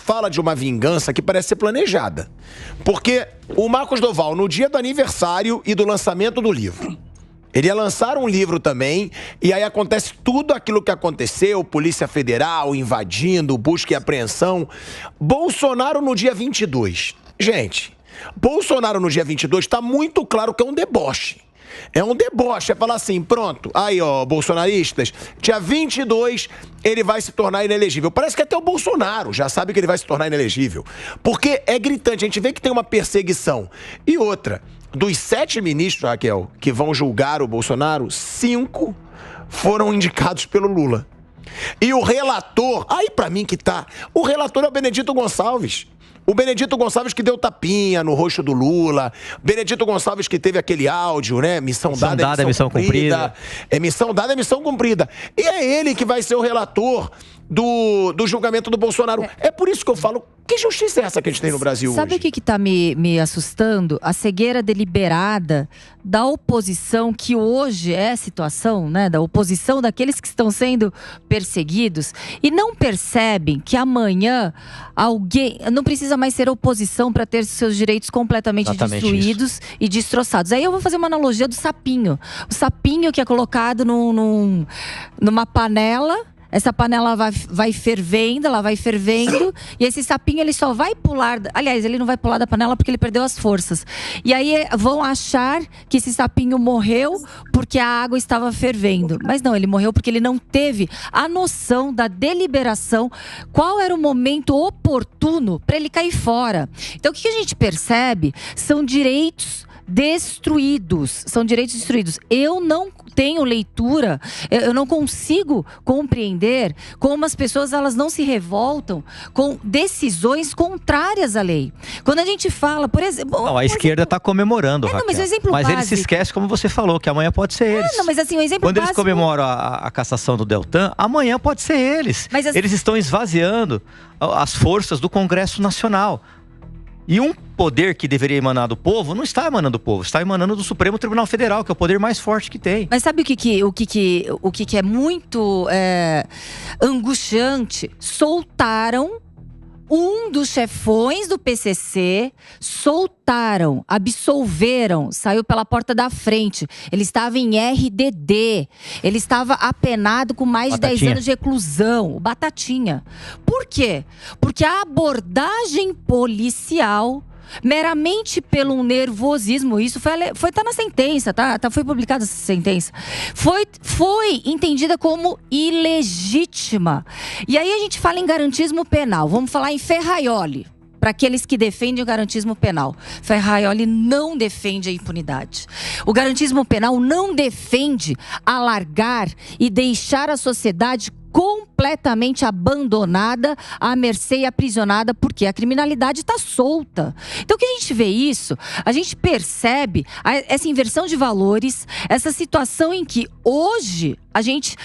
fala de uma vingança que parece ser planejada. Porque o Marcos Doval, no dia do aniversário e do lançamento do livro, ele ia lançar um livro também, e aí acontece tudo aquilo que aconteceu, Polícia Federal invadindo, busca e apreensão. Bolsonaro no dia 22. Gente, Bolsonaro no dia 22 tá muito claro que é um deboche. É um deboche, é falar assim, pronto, aí ó, bolsonaristas, dia 22 ele vai se tornar inelegível. Parece que até o Bolsonaro já sabe que ele vai se tornar inelegível. Porque é gritante, a gente vê que tem uma perseguição. E outra, dos 7 ministros, Raquel, que vão julgar o Bolsonaro, 5 foram indicados pelo Lula. E o relator, aí pra mim que tá, o relator é o Benedito Gonçalves. O Benedito Gonçalves que deu tapinha no rosto do Lula. Benedito Gonçalves que teve aquele áudio, né? Missão dada é missão cumprida. É missão dada é missão cumprida. E é ele que vai ser o relator do julgamento do Bolsonaro. É por isso que eu falo, que justiça é essa que a gente tem no Brasil hoje? Sabe o que tá me assustando? A cegueira deliberada da oposição, que hoje é a situação, né? Da oposição daqueles que estão sendo perseguidos e não percebem que amanhã alguém não precisa mais ser oposição para ter seus direitos completamente destruídos e destroçados. Aí eu vou fazer uma analogia do sapinho. O sapinho que é colocado numa panela. Essa panela vai fervendo, ela vai fervendo. E esse sapinho, ele só vai pular. Aliás, ele não vai pular da panela porque ele perdeu as forças. E aí vão achar que esse sapinho morreu porque a água estava fervendo. Mas não, ele morreu porque ele não teve a noção da deliberação. Qual era o momento oportuno para ele cair fora? Então, o que a gente percebe são direitos destruídos. São direitos destruídos. Eu não tenho leitura, eu não consigo compreender como as pessoas elas não se revoltam com decisões contrárias à lei. Quando a gente fala, por exemplo... Não, a esquerda está comemorando, Raquel. Mas, um exemplo mas básico. Ele se esquece, como você falou, que amanhã pode ser eles. Não, mas assim, um exemplo Quando básico... eles comemoram a cassação do Deltan, amanhã pode ser eles. Mas Eles estão esvaziando as forças do Congresso Nacional. E um poder que deveria emanar do povo, não está emanando do povo, está emanando do Supremo Tribunal Federal, que é o poder mais forte que tem. Mas sabe o que é muito angustiante? Soltaram um dos chefões do PCC, absolveram, saiu pela porta da frente. Ele estava em RDD, ele estava apenado com mais de 10 anos de reclusão, o Batatinha. Por quê? Porque a abordagem policial, meramente pelo nervosismo, isso tá na sentença, foi publicada essa sentença, foi entendida como ilegítima. E aí a gente fala em garantismo penal, vamos falar em Ferraioli, para aqueles que defendem o garantismo penal. Ferraioli não defende a impunidade. O garantismo penal não defende alargar e deixar a sociedade completamente abandonada, à mercê e aprisionada, porque a criminalidade está solta. Então, que a gente vê isso, a gente percebe essa inversão de valores, essa situação em que hoje a gente,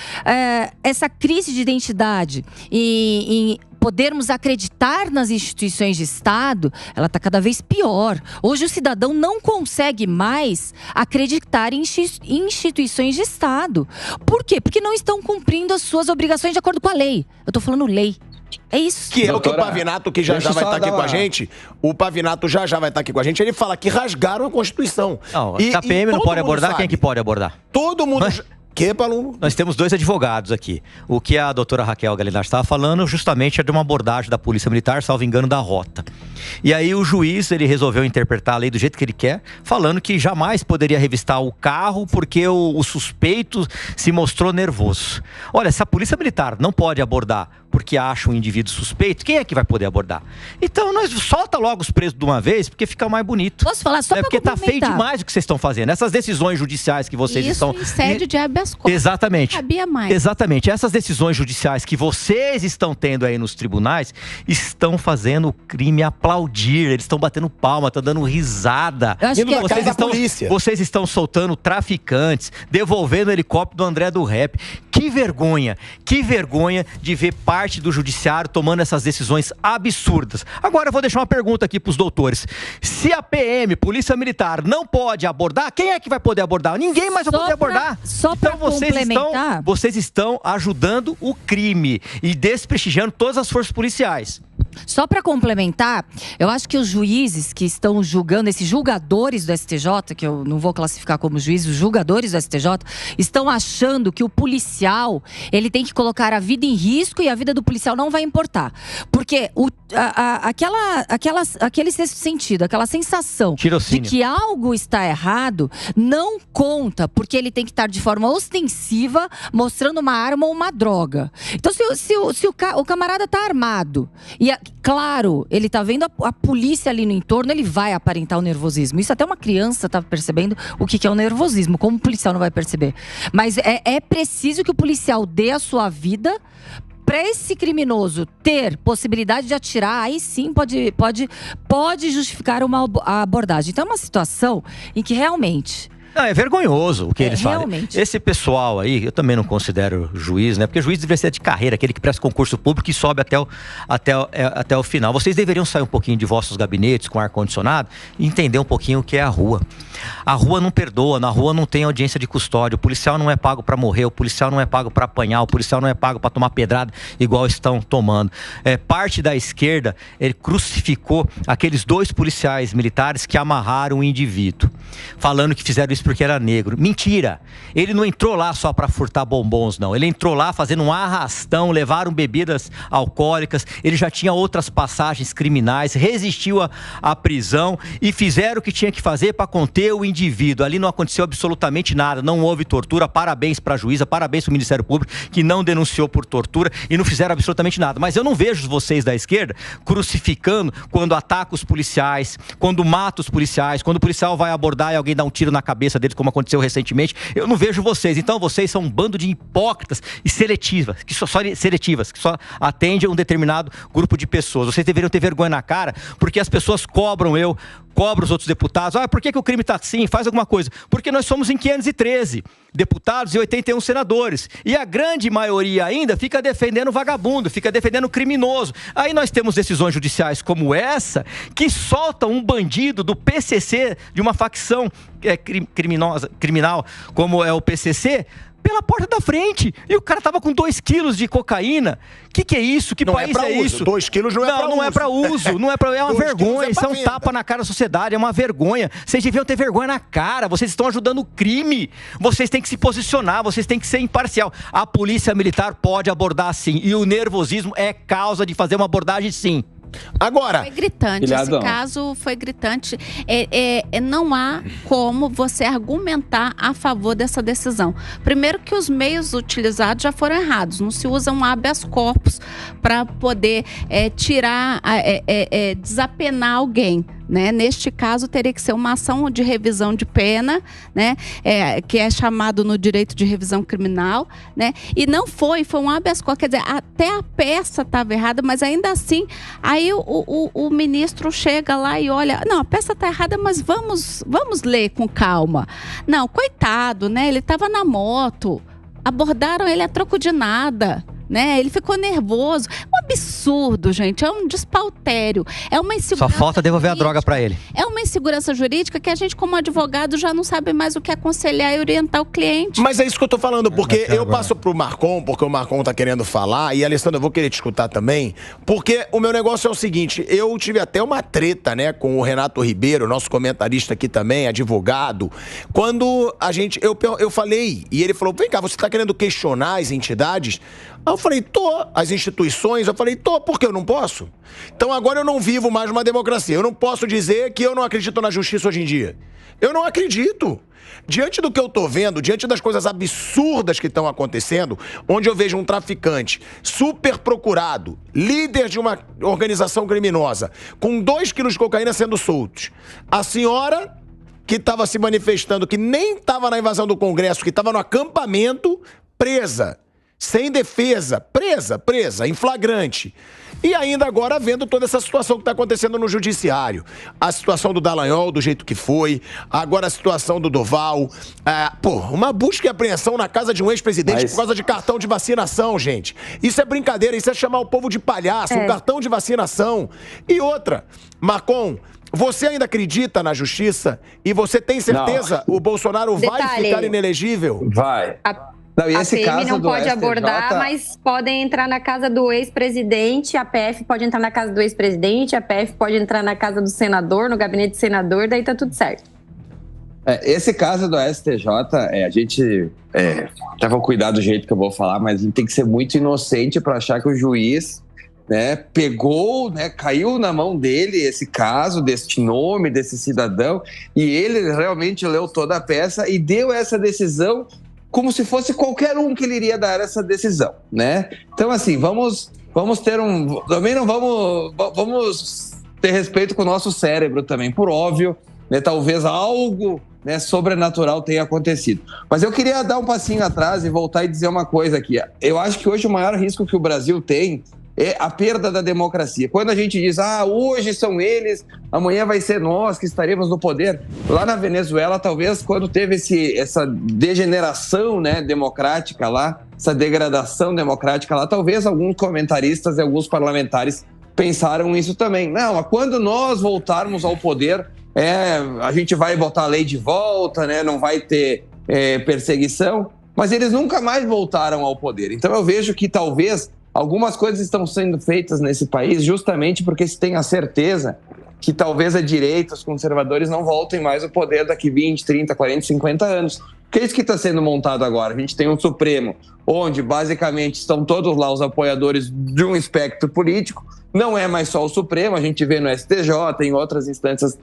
essa crise de identidade em podermos acreditar nas instituições de Estado, ela está cada vez pior. Hoje o cidadão não consegue mais acreditar em instituições de Estado. Por quê? Porque não estão cumprindo as suas obrigações de acordo com a lei. Eu estou falando lei. É isso. Que é o que o Pavinato, que já vai estar aqui com a gente, o Pavinato já vai estar aqui com a gente, ele fala que rasgaram a Constituição. Não, a PM não pode abordar, quem é que pode abordar? Todo mundo... Que, Paulo? Nós temos 2 advogados aqui. O que a doutora Raquel Galinatti estava falando justamente é de uma abordagem da Polícia Militar, salvo engano, da rota. E aí o juiz, ele resolveu interpretar a lei do jeito que ele quer, falando que jamais poderia revistar o carro porque o suspeito se mostrou nervoso. Olha, se a Polícia Militar não pode abordar porque acha um indivíduo suspeito, quem é que vai poder abordar? Então, nós solta logo os presos de uma vez, porque fica mais bonito. Posso falar só pra porque tá feio demais o que vocês estão fazendo. Essas decisões judiciais que vocês estão... Isso em sede de habeas corpus. Exatamente. Sabia mais. Exatamente. Essas decisões judiciais que vocês estão tendo aí nos tribunais, estão fazendo o crime aplaudir. Eles estão batendo palma, estão dando risada. Eu acho que vocês estão soltando traficantes, devolvendo o helicóptero do André do Rap. Que vergonha de ver parte do judiciário tomando essas decisões absurdas. Agora eu vou deixar uma pergunta aqui para os doutores. Se a PM, Polícia Militar, não pode abordar, quem é que vai poder abordar? Ninguém mais vai poder abordar. Então vocês estão ajudando o crime e desprestigiando todas as forças policiais. Só para complementar, eu acho que os juízes que estão julgando, esses julgadores do STJ, que eu não vou classificar como juízes, os julgadores do STJ, estão achando que o policial, ele tem que colocar a vida em risco e a vida do policial não vai importar. Porque aquele sexto sentido, aquela sensação tirocínio, de que algo está errado, não conta, porque ele tem que estar de forma ostensiva, mostrando uma arma ou uma droga. Então, se o camarada está armado, e claro, ele tá vendo a polícia ali no entorno, ele vai aparentar o nervosismo. Isso até uma criança tá percebendo o que é o nervosismo. Como o policial não vai perceber? Mas é preciso que o policial dê a sua vida para esse criminoso ter possibilidade de atirar. Aí sim pode justificar uma abordagem. Então é uma situação em que realmente... Não, é vergonhoso o que eles fazem. Realmente. Esse pessoal aí, eu também não considero juiz, né? Porque juiz deveria ser de carreira, aquele que presta concurso público e sobe até o final. Vocês deveriam sair um pouquinho de vossos gabinetes com ar-condicionado e entender um pouquinho o que é a rua. A rua não perdoa, na rua não tem audiência de custódia. O policial não é pago para morrer, o policial não é pago para apanhar, o policial não é pago para tomar pedrada igual estão tomando. Parte da esquerda, ele crucificou aqueles 2 policiais militares que amarraram o indivíduo, falando que fizeram isso porque era negro. Mentira! Ele não entrou lá só para furtar bombons, não. Ele entrou lá fazendo um arrastão, levaram bebidas alcoólicas, ele já tinha outras passagens criminais, resistiu à prisão e fizeram o que tinha que fazer para conter o indivíduo. Ali não aconteceu absolutamente nada, não houve tortura. Parabéns para a juíza, parabéns para o Ministério Público, que não denunciou por tortura e não fizeram absolutamente nada. Mas eu não vejo vocês da esquerda crucificando quando ataca os policiais, quando mata os policiais, quando o policial vai abordar e alguém dá um tiro na cabeça deles, como aconteceu recentemente. Eu não vejo vocês. Então vocês são um bando de hipócritas e seletivas, que só atendem a um determinado grupo de pessoas. Vocês deveriam ter vergonha na cara, porque as pessoas cobram os outros deputados. Por que o crime está assim? Faz alguma coisa. Porque nós somos em 513 deputados e 81 senadores. E a grande maioria ainda fica defendendo o vagabundo, fica defendendo o criminoso. Aí nós temos decisões judiciais como essa, que soltam um bandido do PCC, de uma facção criminal, como é o PCC, pela porta da frente. E o cara tava com 2 quilos de cocaína. Que é isso? Que país é isso? 2 quilos não é pra uso. Não é pra uso. Não é pra... É uma vergonha. Isso é um tapa na cara da sociedade. É uma vergonha. Vocês deviam ter vergonha na cara. Vocês estão ajudando o crime. Vocês têm que se posicionar. Vocês têm que ser imparcial. A polícia militar pode abordar sim. E o nervosismo é causa de fazer uma abordagem sim. Agora, foi gritante, Ilhadão. esse caso foi gritante. Não há como você argumentar a favor dessa decisão. Primeiro que os meios utilizados já foram errados. Não se usa um habeas corpus para poder desapenar alguém. Né? Neste caso, teria que ser uma ação de revisão de pena, né? Que é chamado no direito de revisão criminal, né? E não foi um habeas corpus, quer dizer, até a peça estava errada, mas ainda assim, aí o ministro chega lá e olha, não, a peça está errada, mas vamos ler com calma. Não, coitado, né? Ele estava na moto, abordaram ele a troco de nada. Né? Ele ficou nervoso. Um absurdo, gente. É um despautério. É uma insegurança. Só falta devolver jurídica. A droga para ele. É uma insegurança jurídica que a gente, como advogado, já não sabe mais o que aconselhar e orientar o cliente. Mas é isso que eu tô falando, porque eu passo pro Marcon, porque o Marcon tá querendo falar, e Alessandra, eu vou querer te escutar também, porque o meu negócio é o seguinte, eu tive até uma treta, né, com o Renato Ribeiro, nosso comentarista aqui também, advogado, quando eu falei, e ele falou, vem cá, você tá querendo questionar as entidades? Aí eu falei, as instituições, por que eu não posso? Então agora eu não vivo mais uma democracia, eu não posso dizer que eu não acredito na justiça hoje em dia. Eu não acredito. Diante do que eu tô vendo, diante das coisas absurdas que estão acontecendo, onde eu vejo um traficante super procurado, líder de uma organização criminosa, com 2 quilos de cocaína sendo soltos, a senhora que estava se manifestando, que nem estava na invasão do Congresso, que estava no acampamento, presa. Sem defesa, presa, em flagrante. E ainda agora vendo toda essa situação que está acontecendo no judiciário. A situação do Dallagnol, do jeito que foi. Agora a situação do Doval. Uma busca e apreensão na casa de um ex-presidente por causa de cartão de vacinação, gente. Isso é brincadeira, isso é chamar o povo de palhaço, um cartão de vacinação. E outra, Marcon, você ainda acredita na justiça? E você tem certeza o Bolsonaro vai ficar inelegível? Vai. Não, e A esse PM caso não do pode STJ... abordar, mas podem entrar na casa do ex-presidente, a PF pode entrar na casa do ex-presidente, a PF pode entrar na casa do senador, no gabinete do senador, daí tá tudo certo. Esse caso do STJ, a gente... já vou cuidar do jeito que eu vou falar, mas a gente tem que ser muito inocente para achar que o juiz, né, pegou, né, caiu na mão dele esse caso, deste nome, desse cidadão, e ele realmente leu toda a peça e deu essa decisão como se fosse qualquer um que ele iria dar essa decisão, né? Então, assim, vamos ter também não vamos ter respeito com o nosso cérebro também, por óbvio, né? Talvez algo, né, sobrenatural tenha acontecido. Mas eu queria dar um passinho atrás e voltar e dizer uma coisa aqui. Eu acho que hoje o maior risco que o Brasil tem é a perda da democracia. Quando a gente diz, hoje são eles, amanhã vai ser nós que estaremos no poder. Lá na Venezuela, talvez, quando teve essa degeneração, né, democrática lá, essa degradação democrática lá, talvez alguns comentaristas e alguns parlamentares pensaram isso também. Não, mas quando nós voltarmos ao poder, a gente vai botar a lei de volta, né, não vai ter perseguição, mas eles nunca mais voltaram ao poder. Então eu vejo que talvez algumas coisas estão sendo feitas nesse país justamente porque se tem a certeza que talvez a direita, os conservadores não voltem mais ao poder daqui 20, 30, 40, 50 anos. Que é isso que está sendo montado agora. A gente tem um Supremo, onde basicamente estão todos lá os apoiadores de um espectro político. Não é mais só o Supremo, a gente vê no STJ, em outras instâncias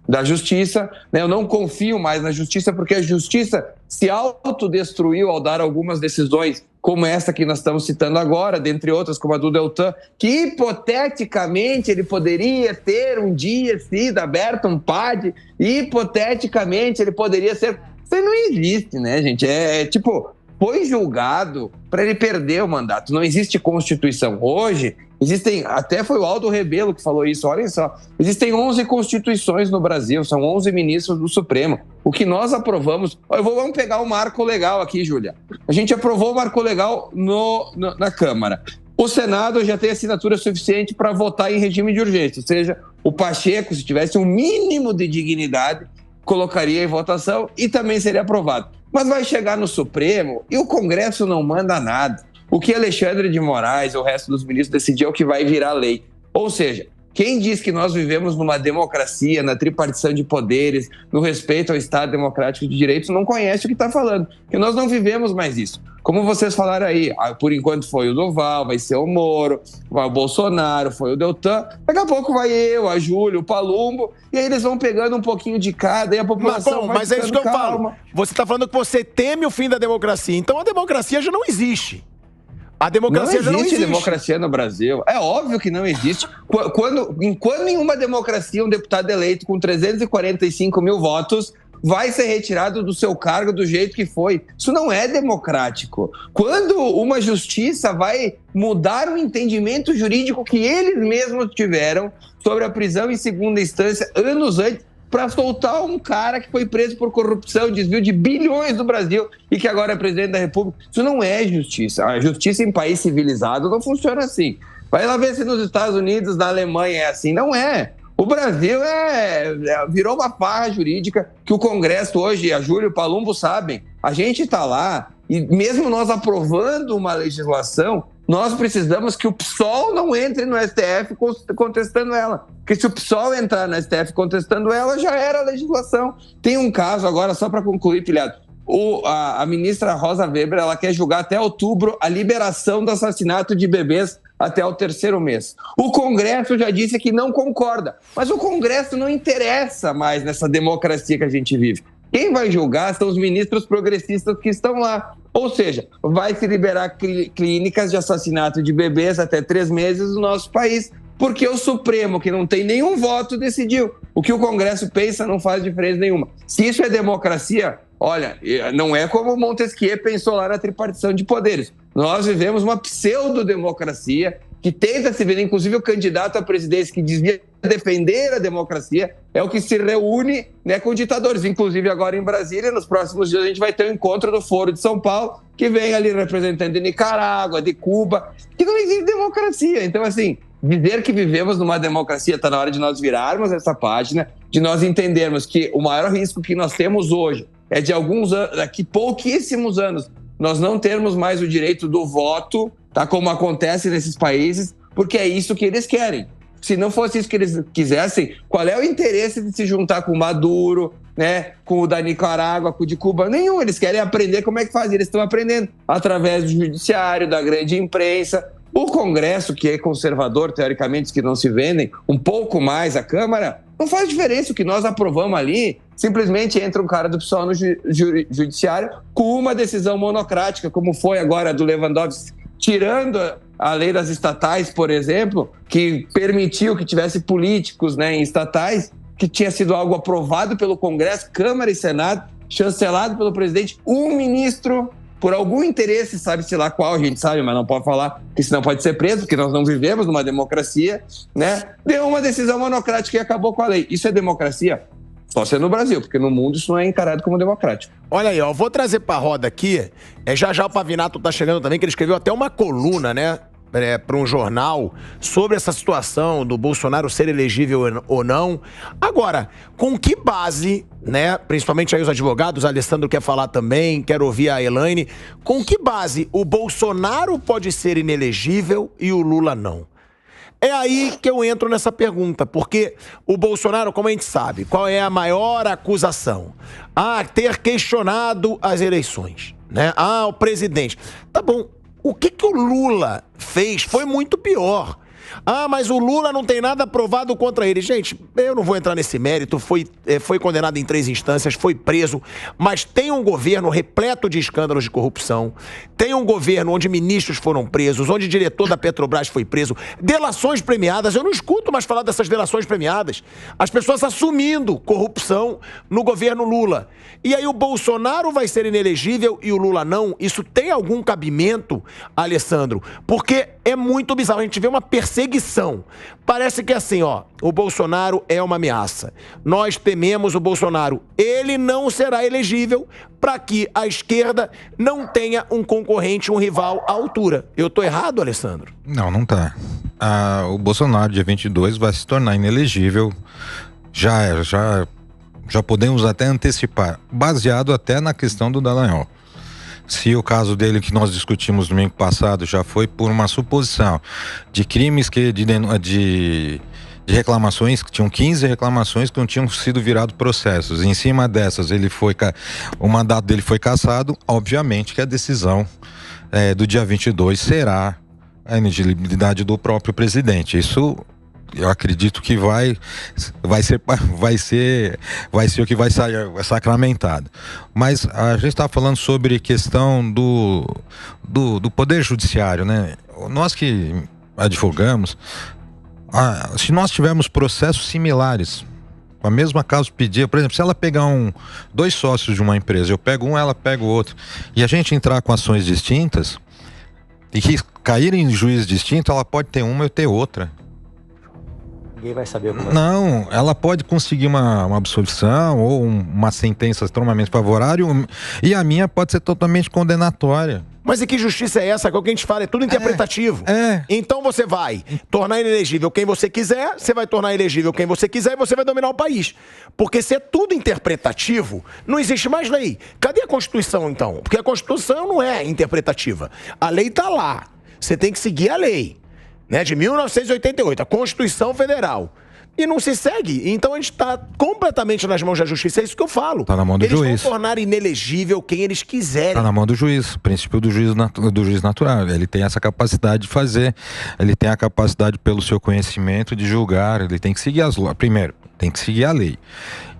da Justiça. Né? Eu não confio mais na Justiça, porque a Justiça se autodestruiu ao dar algumas decisões, como essa que nós estamos citando agora, dentre outras, como a do Deltan, que hipoteticamente ele poderia ter um dia sido aberto um PAD, e hipoteticamente ele poderia ser... Isso não existe, né, gente? Foi julgado para ele perder o mandato. Não existe Constituição. Hoje, até foi o Aldo Rebelo que falou isso, olhem só, existem 11 constituições no Brasil, são 11 ministros do Supremo. O que nós aprovamos... Vamos pegar o marco legal aqui, Júlia. A gente aprovou o marco legal na Câmara. O Senado já tem assinatura suficiente para votar em regime de urgência, ou seja, o Pacheco, se tivesse um mínimo de dignidade, colocaria em votação e também seria aprovado. Mas vai chegar no Supremo e o Congresso não manda nada. O que Alexandre de Moraes ou o resto dos ministros decidir é o que vai virar lei. Ou seja, quem diz que nós vivemos numa democracia, na tripartição de poderes, no respeito ao Estado Democrático de Direitos, não conhece o que está falando. Porque nós não vivemos mais isso. Como vocês falaram aí, por enquanto foi o Doval, vai ser o Moro, vai o Bolsonaro, foi o Deltan, daqui a pouco vai eu, a Júlia, o Palumbo, e aí eles vão pegando um pouquinho de cada e a população mas é isso que eu falo. Você está falando que você teme o fim da democracia, então a democracia já não existe. A democracia já não existe. Não existe democracia no Brasil. É óbvio que não existe. Enquanto em uma democracia um deputado eleito com 345 mil votos vai ser retirado do seu cargo do jeito que foi. Isso não é democrático. Quando uma justiça vai mudar o entendimento jurídico que eles mesmos tiveram sobre a prisão em segunda instância anos antes, para soltar um cara que foi preso por corrupção, desvio de bilhões do Brasil e que agora é presidente da República. Isso não é justiça. A justiça em país civilizado não funciona assim. Vai lá ver se nos Estados Unidos, na Alemanha é assim. Não é. O Brasil virou uma farra jurídica que o Congresso hoje, a Júlia e o Palumbo sabem. A gente está lá e mesmo nós aprovando uma legislação, nós precisamos que o PSOL não entre no STF contestando ela. Porque se o PSOL entrar no STF contestando ela, já era a legislação. Tem um caso agora, só para concluir, Pilhado. A ministra Rosa Weber, ela quer julgar até outubro a liberação do assassinato de bebês até o 3º mês. O Congresso já disse que não concorda, mas o Congresso não interessa mais nessa democracia que a gente vive. Quem vai julgar são os ministros progressistas que estão lá. Ou seja, vai se liberar clínicas de assassinato de bebês até 3 meses no nosso país, porque o Supremo, que não tem nenhum voto, decidiu. O que o Congresso pensa não faz diferença nenhuma. Se isso é democracia, olha, não é como Montesquieu pensou lá na tripartição de poderes. Nós vivemos uma pseudo-democracia que tenta se ver, inclusive o candidato à presidência que desvia defender a democracia é o que se reúne, né, com ditadores. Inclusive agora em Brasília, nos próximos dias a gente vai ter um encontro do Foro de São Paulo, que vem ali representante de Nicarágua, de Cuba, que não existe democracia. Então, assim, dizer que vivemos numa democracia, está na hora de nós virarmos essa página, de nós entendermos que o maior risco que nós temos hoje é de alguns anos, daqui pouquíssimos anos, nós não termos mais o direito do voto, tá? Como acontece nesses países, porque é isso que eles querem. Se não fosse isso que eles quisessem, qual é o interesse de se juntar com o Maduro, né, com o da Nicarágua, com o de Cuba? Nenhum. Eles querem aprender como é que faz. Eles estão aprendendo através do judiciário, da grande imprensa. O Congresso, que é conservador, teoricamente, que não se vendem, um pouco mais a Câmara, não faz diferença. O que nós aprovamos ali, simplesmente entra um cara do PSOL no judiciário com uma decisão monocrática, como foi agora a do Lewandowski, tirando a lei das estatais, por exemplo, que permitiu que tivesse políticos, né, em estatais, que tinha sido algo aprovado pelo Congresso, Câmara e Senado, chancelado pelo presidente, um ministro, por algum interesse, sabe-se lá qual, a gente sabe, mas não pode falar, porque senão pode ser preso, porque nós não vivemos numa democracia, né? Deu uma decisão monocrática e acabou com a lei. Isso é democracia? Só ser no Brasil, porque no mundo isso não é encarado como democrático. Olha aí, ó, vou trazer pra roda aqui, já o Pavinato tá chegando também, que ele escreveu até uma coluna, né, para um jornal sobre essa situação do Bolsonaro ser elegível ou não. Agora, com que base, né, principalmente aí os advogados, o Alessandro quer falar também, quero ouvir a Elaine, com que base o Bolsonaro pode ser inelegível e o Lula não? É aí que eu entro nessa pergunta, porque o Bolsonaro, como a gente sabe, qual é a maior acusação? Ter questionado as eleições, né? O presidente. Tá bom, o que o Lula fez foi muito pior. Mas o Lula não tem nada aprovado contra ele. Gente, eu não vou entrar nesse mérito, foi condenado em 3 instâncias, foi preso, mas tem um governo repleto de escândalos de corrupção, tem um governo onde ministros foram presos, onde o diretor da Petrobras foi preso, delações premiadas, eu não escuto mais falar dessas delações premiadas, as pessoas assumindo corrupção no governo Lula. E aí o Bolsonaro vai ser inelegível e o Lula não? Isso tem algum cabimento, Alessandro? Porque é muito bizarro, a gente vê uma perseguição. Parece que é assim, ó, o Bolsonaro é uma ameaça. Nós tememos o Bolsonaro. Ele não será elegível para que a esquerda não tenha um concorrente, um rival à altura. Eu tô errado, Alessandro? Não, não tá. O Bolsonaro, dia 22, vai se tornar inelegível. Já podemos até antecipar, baseado até na questão do Dallagnol. Se o caso dele que nós discutimos domingo passado já foi por uma suposição de crimes de reclamações, que tinham 15 reclamações que não tinham sido virados processos. Em cima dessas, o mandato dele foi cassado. Obviamente que a decisão do dia 22 será a inelegibilidade do próprio presidente. Isso eu acredito que vai ser o que vai sair sacramentado. Mas a gente está falando sobre questão do poder judiciário, né? Nós que advogamos, se nós tivermos processos similares, a mesma causa pedir, por exemplo, se ela pegar 2 sócios de uma empresa, eu pego um, ela pega o outro, e a gente entrar com ações distintas e que caírem em juiz distinto, ela pode ter uma e eu ter outra. Ninguém vai saber como é. Não, ela pode conseguir uma absolvição ou uma sentença extremamente favorável e a minha pode ser totalmente condenatória. Mas e que justiça é essa? Que é o que a gente fala, é tudo interpretativo. Então você vai tornar inelegível quem você quiser, você vai tornar elegível quem você quiser e você vai dominar o país. Porque se é tudo interpretativo, não existe mais lei. Cadê a Constituição, então? Porque a Constituição não é interpretativa. A lei tá lá. Você tem que seguir a lei, né, de 1988, a Constituição Federal. E não se segue. Então a gente está completamente nas mãos da justiça. É isso que eu falo. Está na mão do juiz. Eles vão tornar inelegível quem eles quiserem. Está na mão do juiz. O princípio do juiz natural. Ele tem essa capacidade de fazer. Ele tem a capacidade, pelo seu conhecimento, de julgar. Ele tem que seguir as leis. Primeiro, tem que seguir a lei.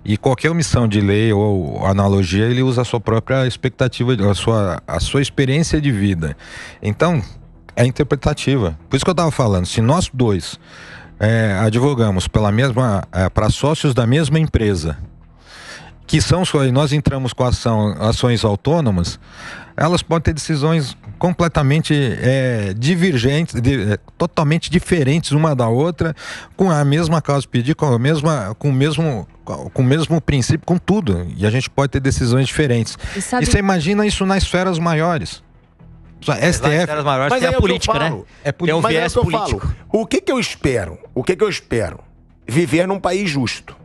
E qualquer omissão de lei ou analogia, ele usa a sua própria expectativa, a sua experiência de vida. Então, é interpretativa. Por isso que eu estava falando. Se nós dois advogamos para sócios da mesma empresa, que são, nós entramos com ações autônomas, elas podem ter decisões completamente divergentes, totalmente diferentes uma da outra, com a mesma causa de pedir, com o mesmo princípio, com tudo. E a gente pode ter decisões diferentes. E você imagina isso nas esferas maiores. STF, mas é a política, né? É um viés político. O que eu espero? Viver num país justo.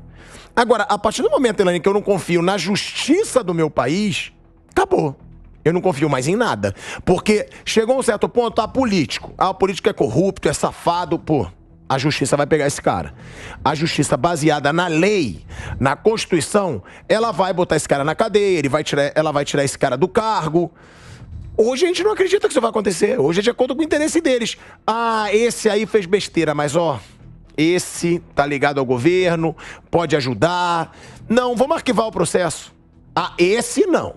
Agora, a partir do momento, Elaine, que eu não confio na justiça do meu país, acabou. Eu não confio mais em nada. Porque chegou um certo ponto, o político é corrupto, é safado, pô. A justiça vai pegar esse cara. A justiça baseada na lei, na Constituição, ela vai botar esse cara na cadeia, ela vai tirar esse cara do cargo. Hoje a gente não acredita que isso vai acontecer. Hoje é de acordo com o interesse deles. Esse aí fez besteira, mas esse tá ligado ao governo, pode ajudar. Não, vamos arquivar o processo. Esse não.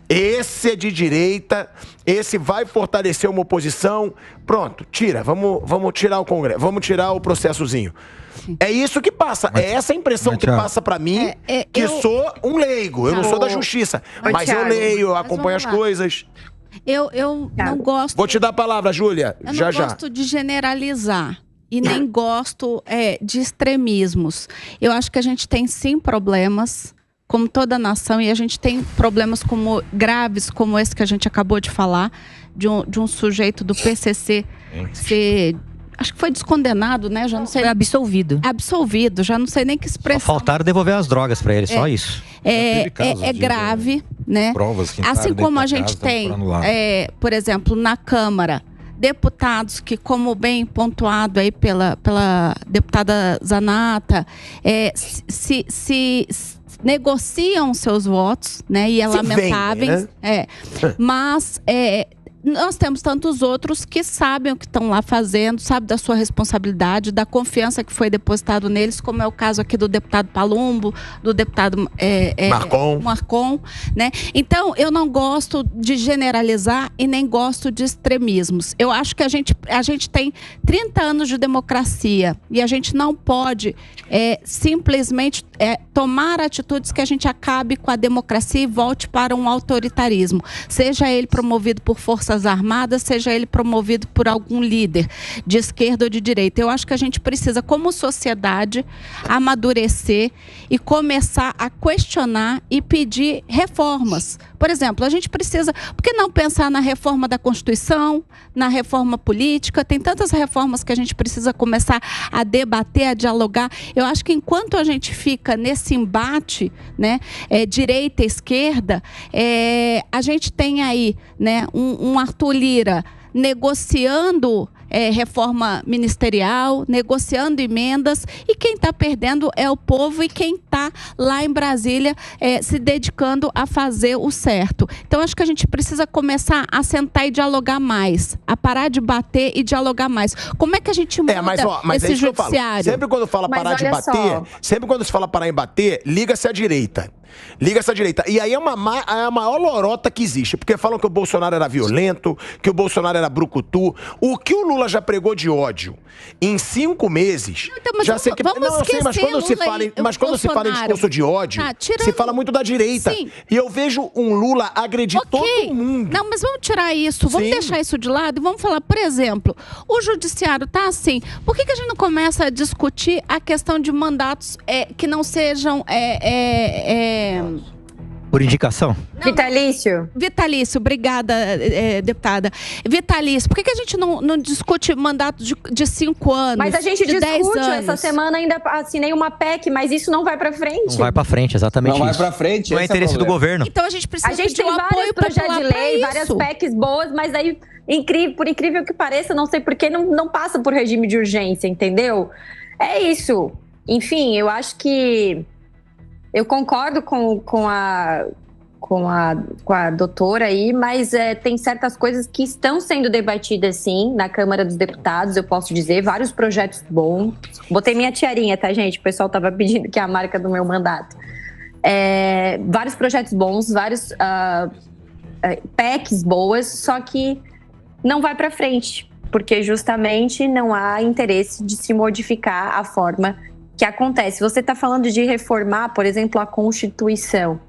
Esse é de direita, esse vai fortalecer uma oposição. Pronto, tira, vamos tirar o Congresso, vamos tirar o processozinho. É isso que passa, é essa impressão que passa pra mim, que eu sou um leigo, eu não sou da justiça. Mas eu leio, eu acompanho as coisas. Eu não gosto... Vou te dar a palavra, Júlia, já. Eu não gosto de generalizar. E nem gosto de extremismos. Eu acho que a gente tem sim problemas, como toda nação, e a gente tem problemas graves como esse que a gente acabou de falar, de um sujeito do PCC ser, acho que foi descondenado, né? Já não sei. Foi absolvido. Absolvido, já não sei nem que expressão. Só faltaram devolver as drogas para ele, só isso. É grave, né? Provas que assim como a gente tem, por exemplo, na Câmara, deputados que, como bem pontuado aí pela deputada Zanata, se negociam seus votos, né? E é lamentável. Né? Mas nós temos tantos outros que sabem o que estão lá fazendo, sabem da sua responsabilidade, da confiança que foi depositado neles, como é o caso aqui do deputado Palumbo, do deputado Marcon, né? Então, eu não gosto de generalizar e nem gosto de extremismos. Eu acho que a gente tem 30 anos de democracia e a gente não pode simplesmente tomar atitudes que a gente acabe com a democracia e volte para um autoritarismo, seja ele promovido por Forças Armadas, seja ele promovido por algum líder de esquerda ou de direita. Eu acho que a gente precisa, como sociedade, amadurecer e começar a questionar e pedir reformas. Por exemplo, a gente precisa, por que não pensar na reforma da Constituição, na reforma política? Tem tantas reformas que a gente precisa começar a debater, a dialogar. Eu acho que enquanto a gente fica nesse embate, né, direita e esquerda, a gente tem aí, né, um Arthur Lira negociando reforma ministerial, negociando emendas, e quem está perdendo é o povo e quem está lá em Brasília se dedicando a fazer o certo. Então, acho que a gente precisa começar a sentar e dialogar mais, a parar de bater e dialogar mais. Como é que a gente muda esse judiciário? Sempre quando fala parar de bater, sempre quando se fala parar em bater, liga-se à direita. Liga-se à direita. E aí é a maior lorota que existe. Porque falam que o Bolsonaro era violento, que o Bolsonaro era brucutu. O que o Lula já pregou de ódio em 5 meses... Então, já sei que... mas quando se fala em discurso de ódio, se fala muito da direita. Sim. E eu vejo um Lula agredir todo mundo. Não, mas vamos tirar isso. Vamos deixar isso de lado e vamos falar, por exemplo, o judiciário tá assim. Por que a gente não começa a discutir a questão de mandatos que não sejam... Por indicação? Vitalício? Vitalício, obrigada, deputada. Vitalício, por que a gente não discute mandato de 5 anos? Mas a gente de 10 discute, anos? Essa semana ainda assinei uma PEC, mas isso não vai pra frente. Não vai pra frente, exatamente isso. Não vai pra frente. Não é interesse do governo. Então a gente precisa pedir um apoio projetos de lei, várias PECs boas, mas aí, por incrível que pareça, não sei por que não passa por regime de urgência, entendeu? É isso. Enfim, eu acho que... Eu concordo com a doutora aí, mas tem certas coisas que estão sendo debatidas, sim, na Câmara dos Deputados, eu posso dizer, vários projetos bons. Botei minha tiarinha, tá, gente? O pessoal estava pedindo, que é a marca do meu mandato. Vários projetos bons, vários PECs boas, só que não vai para frente, porque justamente não há interesse de se modificar a forma que acontece. Você está falando de reformar, por exemplo, a Constituição.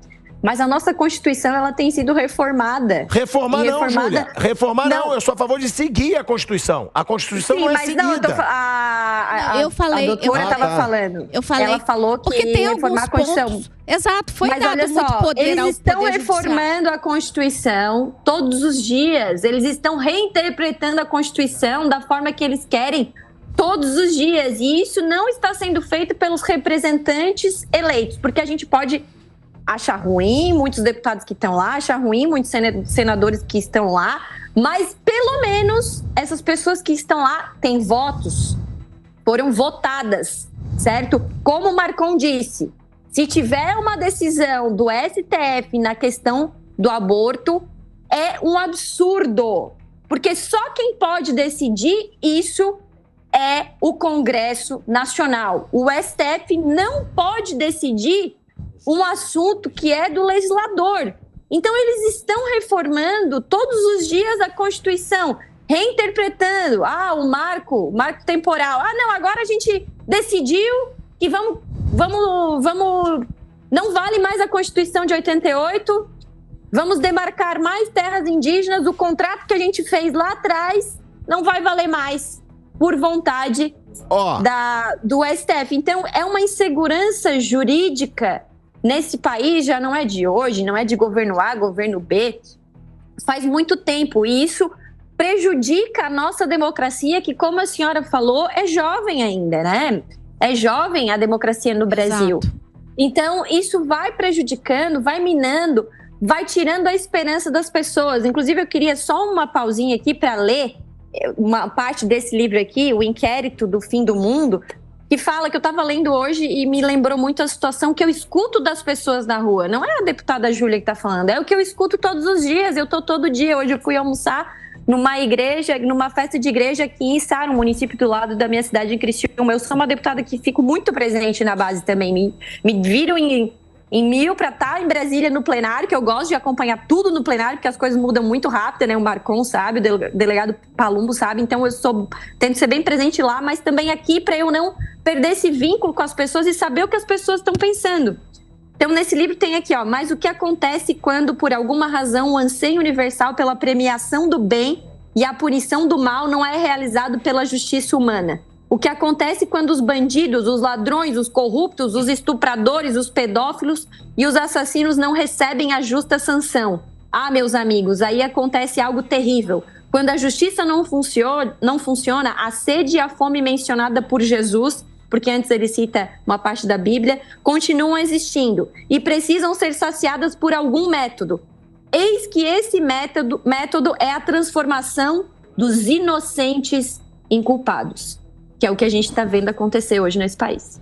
Mas a nossa Constituição, ela tem sido reformada. Reformar não, Júlia. Reformar não. Eu sou a favor de seguir a Constituição. A Constituição não é seguida. Eu falei... A doutora estava falando. Eu falei... Ela falou que porque tem reformar a Constituição. Pontos. Exato, foi mas dado olha muito só, poder eles ao estão poder reformando a Constituição todos os dias. Eles estão reinterpretando a Constituição da forma que eles querem todos os dias. E isso não está sendo feito pelos representantes eleitos, porque a gente pode acha ruim, muitos deputados que estão lá acham ruim, muitos senadores que estão lá, mas pelo menos essas pessoas que estão lá têm votos, foram votadas, certo? Como o Marcon disse, se tiver uma decisão do STF na questão do aborto, é um absurdo, porque só quem pode decidir isso é o Congresso Nacional. O STF não pode decidir um assunto que é do legislador. Então, eles estão reformando todos os dias a Constituição, reinterpretando. O marco temporal. Não, agora a gente decidiu que vamos não vale mais a Constituição de 88, vamos demarcar mais terras indígenas, o contrato que a gente fez lá atrás não vai valer mais, por vontade do STF. Então, é uma insegurança jurídica nesse país, já não é de hoje, não é de governo A, governo B, faz muito tempo. E isso prejudica a nossa democracia, que, como a senhora falou, é jovem ainda, né? É jovem a democracia no Brasil. Exato. Então, isso vai prejudicando, vai minando, vai tirando a esperança das pessoas. Inclusive, eu queria só uma pausinha aqui para ler uma parte desse livro aqui, O Inquérito do Fim do Mundo, que fala, que eu estava lendo hoje e me lembrou muito a situação que eu escuto das pessoas na rua. Não é a deputada Júlia que está falando, é o que eu escuto todos os dias. Eu estou todo dia. Hoje eu fui almoçar numa igreja, numa festa de igreja aqui em Içara, um município do lado da minha cidade, em Criciúma. Eu sou uma deputada que fico muito presente na base também. Me viro em 1000 para estar em Brasília no plenário, que eu gosto de acompanhar tudo no plenário, porque as coisas mudam muito rápido, né? O Marcon sabe, o delegado Palumbo sabe, então eu tento ser bem presente lá, mas também aqui para eu não perder esse vínculo com as pessoas e saber o que as pessoas estão pensando. Então, nesse livro tem aqui, mas o que acontece quando, por alguma razão, o anseio universal pela premiação do bem e a punição do mal não é realizado pela justiça humana? O que acontece quando os bandidos, os ladrões, os corruptos, os estupradores, os pedófilos e os assassinos não recebem a justa sanção? Meus amigos, aí acontece algo terrível. Quando a justiça não funciona, a sede e a fome mencionada por Jesus, porque antes ele cita uma parte da Bíblia, continuam existindo e precisam ser saciadas por algum método. Eis que esse método é a transformação dos inocentes em culpados, que é o que a gente está vendo acontecer hoje nesse país.